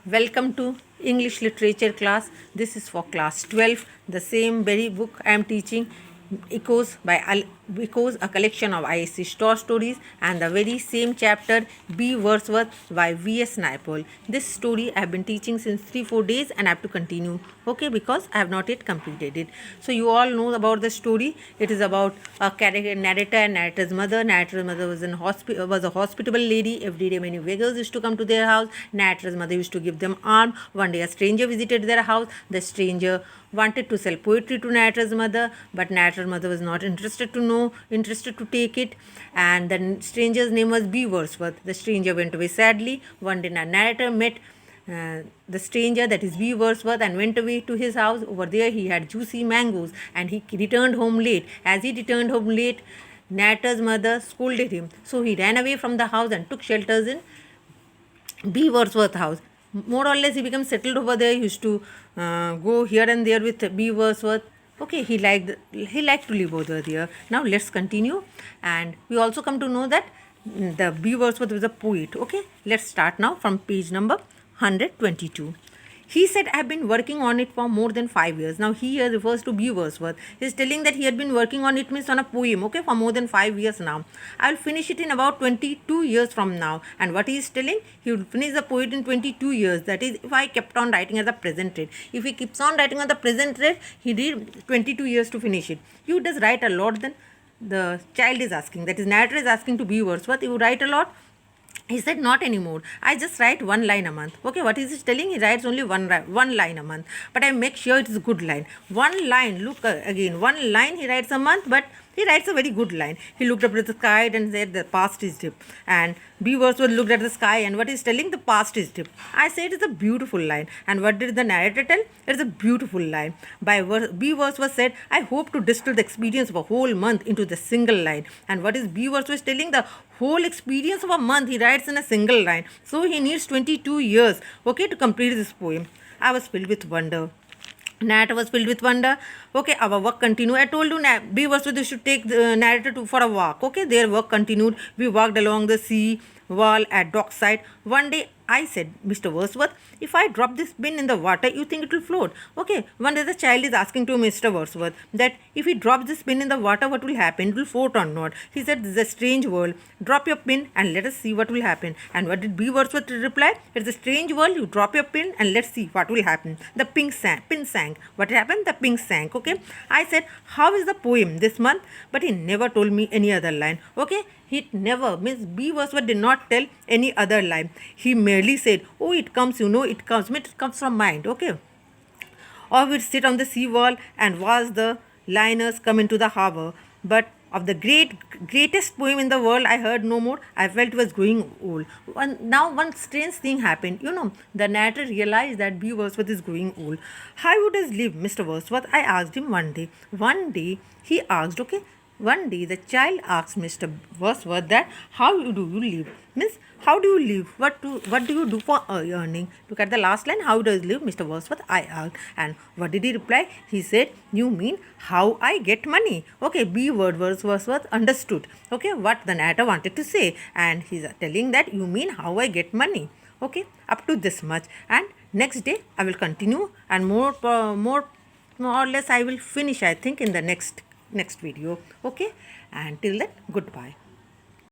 Welcome to English literature class. This is for class 12. The same very book I am teaching, Echoes, a collection of ISC short stories, and the very same chapter, B. Wordsworth by V.S. Naipaul. This story I have been teaching since 3-4 days and I have to continue, okay, because I have not yet completed it. So you all know about the story. It is about a narrator and narrator's mother. Narrator's mother was a hospitable lady. Every day many beggars used to come to their house. Narrator's mother used to give them alms. One day a stranger visited their house. The stranger wanted to sell poetry to narrator's mother, but narrator's mother was not interested to take it, and the stranger's name was B. Wordsworth. The stranger went away sadly. One day the narrator met the stranger, that is B. Wordsworth, and went away to his house. Over there he had juicy mangoes, and he returned home late. As he returned home late, narrator's mother scolded him, so he ran away from the house and took shelters in B. Wordsworth house. More or less he became settled over there. He used to go here and there with B. Wordsworth. Okay, he liked to live over there. Now let's continue, and we also come to know that the B. Wordsworth was a poet. Okay, let's start now from page number 122. He said, I have been working on it for more than 5 years. Now, he here refers to B. Wordsworth. He is telling that he had been working on it, means on a poem, okay, for more than 5 years now. I will finish it in about 22 years from now. And what he is telling, he will finish the poem in 22 years. That is, if I kept on writing at the present rate. If he keeps on writing at the present rate, he need 22 years to finish it. You does write a lot, then the child is asking, that is, narrator is asking to B. Wordsworth, you write a lot? He said, not anymore. I just write one line a month. Okay, what is he telling? He writes only one line a month. But I make sure it is a good line. One line, look again, one line he writes a month, but he writes a very good line. He looked up at the sky and said, the past is deep. And B. Wordsworth looked at the sky, and what he's telling, the past is deep. I said it's a beautiful line. And what did the narrator tell? It's a beautiful line. B. Wordsworth said, I hope to distill the experience of a whole month into the single line. And what is B. Wordsworth telling? The whole experience of a month he writes in a single line. So he needs 22 years, okay, to complete this poem. I was filled with wonder. Narrator was filled with wonder. Okay, our work continued. I told you, B. Wordsworth should take the narrator for a walk. Okay, their work continued. We walked along the sea wall at dockside. One day I said, Mr. Wordsworth, if I drop this bin in the water, you think it will float? Okay, one day the child is asking to Mr. Wordsworth that if he drops this pin in the water, what will happen? It will float or not? He said, this is a strange world. Drop your pin and let us see what will happen. And what did B. Wordsworth reply? It's a strange world. You drop your pin and let's see what will happen. The pin sank. What happened? The pin sank. Okay. I said, how is the poem this month? But he never told me any other line. Okay. He never, means B. Wordsworth did not tell any other line. He merely said, oh, it comes, it comes. It comes from mind, okay. Or we'd sit on the sea wall and watch the liners come into the harbor. But of the greatest poem in the world, I heard no more. I felt it was growing old. Now one strange thing happened. The narrator realized that B. Wordsworth is growing old. How would he live, Mr. Wordsworth? I asked him one day. One day he asked, okay. One day the child asked Mr. Wordsworth that how do you live? Means how do you live? What do you do for earning? Look at the last line. How does live, Mr. Wordsworth? I asked. And what did he reply? He said, you mean how I get money? Okay, B. Wordsworth understood. Okay, what the narrator wanted to say. And he's telling that you mean how I get money. Okay, up to this much. And next day I will continue, and more or less I will finish, I think, in the next video. Okay, and till then, goodbye.